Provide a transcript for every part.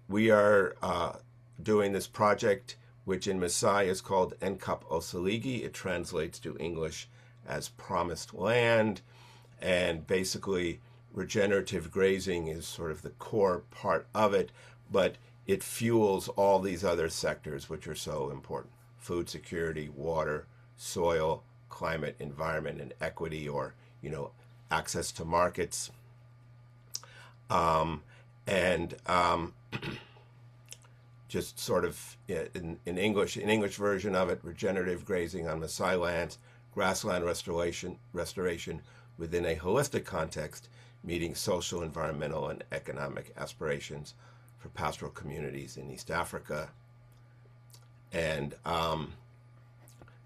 we are doing this project, which in Maasai is called Enkap Osaligi. It translates to English as Promised Land. And basically, regenerative grazing is sort of the core part of it, but it fuels all these other sectors which are so important: food security, water, soil, climate, environment, and equity, or access to markets. Just sort of in English version of it, regenerative grazing on Maasai lands, grassland restoration within a holistic context, meeting social, environmental, and economic aspirations for pastoral communities in East Africa. And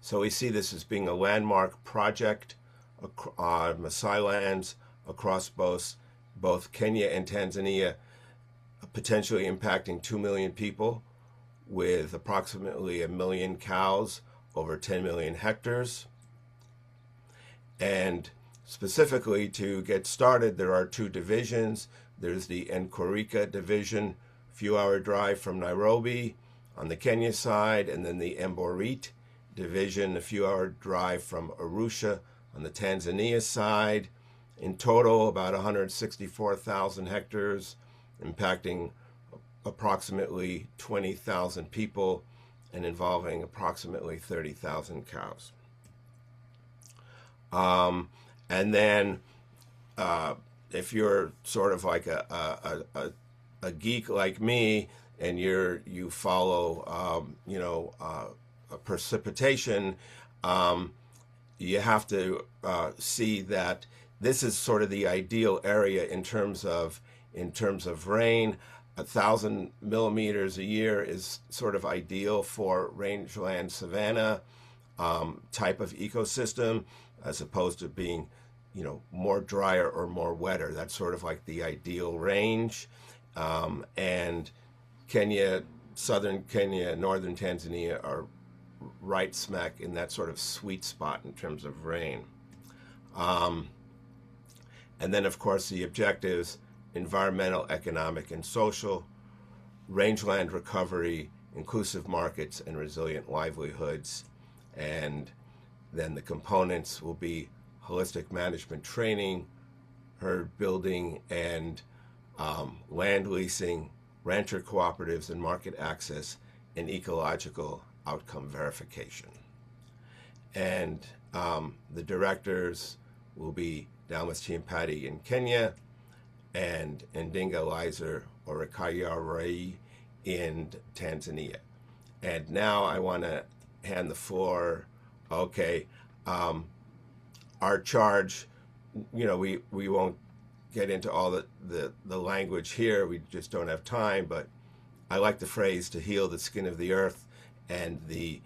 so we see this as being a landmark project on Maasai lands across both Kenya and Tanzania, potentially impacting 2 million people with approximately 1 million cows over 10 million hectares. And specifically, to get started, there are 2 divisions. There's the Nkorika division, few-hour drive from Nairobi on the Kenya side, and then the Emborit division, a few-hour drive from Arusha on the Tanzania side. In total, about 164,000 hectares, impacting approximately 20,000 people and involving approximately 30,000 cows. And then if you're sort of like a geek like me, and you follow a precipitation, you have to see that this is sort of the ideal area in terms of rain. 1,000 millimeters a year is sort of ideal for rangeland savanna type of ecosystem, as opposed to being more drier or more wetter. That's sort of like the ideal range. And Kenya, southern Kenya, northern Tanzania are right smack in that sort of sweet spot in terms of rain. And then, of course, the objectives: environmental, economic, and social, rangeland recovery, inclusive markets, and resilient livelihoods. And then the components will be holistic management training, herd building, and land leasing, rancher cooperatives and market access, and ecological outcome verification. And the directors will be Dalmas Chiampati in Kenya and Ndinga Lizer or Kayarei in Tanzania. And now I want to hand the floor. Okay, our charge, we won't get into all the language here. We just don't have time, but I like the phrase "to heal the skin of the earth" and the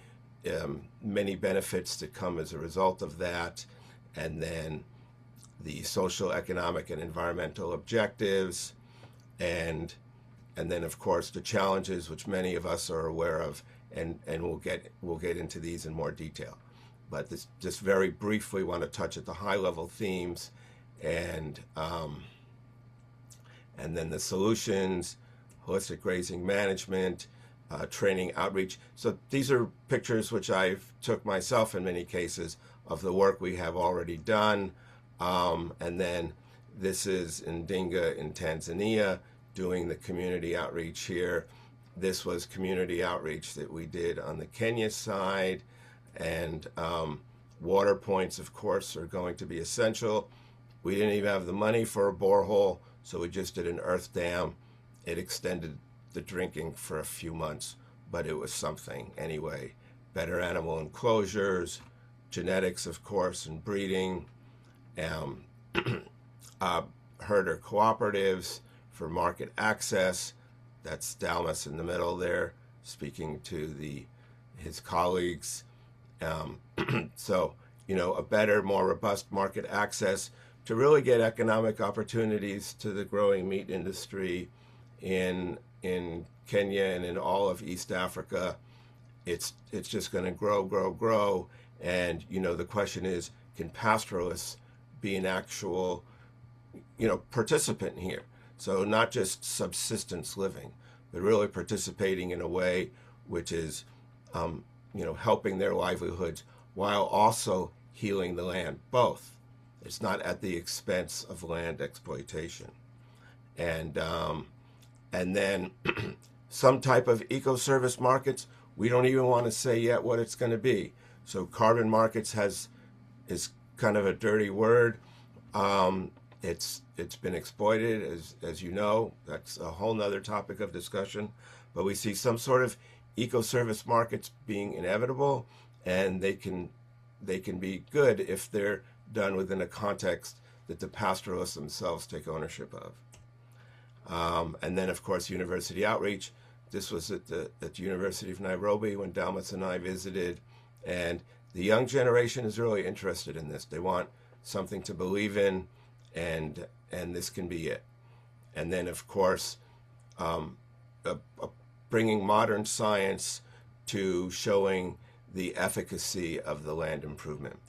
many benefits that come as a result of that, and then the social, economic, and environmental objectives, and then of course the challenges which many of us are aware of, and we'll get into these in more detail. But just very briefly want to touch at the high level themes, and then the solutions: holistic grazing management, training, outreach. So these are pictures which I've took myself in many cases of the work we have already done. And then this is Ndinga in Tanzania doing the community outreach here. This was community outreach that we did on the Kenya side. And water points, of course, are going to be essential. We didn't even have the money for a borehole, so we just did an earth dam. It extended the drinking for a few months, but it was something anyway. Better animal enclosures, genetics, of course, and breeding, herder cooperatives for market access. That's Dalmas in the middle there, speaking to his colleagues. So, a better, more robust market access to really get economic opportunities to the growing meat industry in Kenya and in all of East Africa. It's just going to grow. And, the question is, can pastoralists be an actual, participant here? So not just subsistence living, but really participating in a way which is, helping their livelihoods while also healing the land. Both. It's not at the expense of land exploitation. And then some type of eco-service markets, we don't even want to say yet what it's going to be. So carbon markets is kind of a dirty word. It's been exploited, as you know. That's a whole nother topic of discussion. But we see some sort of eco-service markets being inevitable, and they can be good if they're done within a context that the pastoralists themselves take ownership of. And then, of course, university outreach. This was at the University of Nairobi when Dalmas and I visited, and the young generation is really interested in this. They want something to believe in, and this can be it. And then, of course, bringing modern science to showing the efficacy of the land improvement.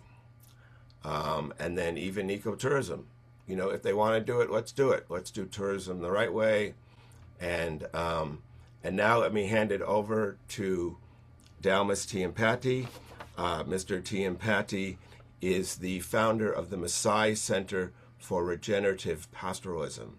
And then even ecotourism. If they want to do it, let's do it. Let's do tourism the right way. And now let me hand it over to Dalmas Tiampati. Mr. Tiampati is the founder of the Maasai Center for Regenerative Pastoralism.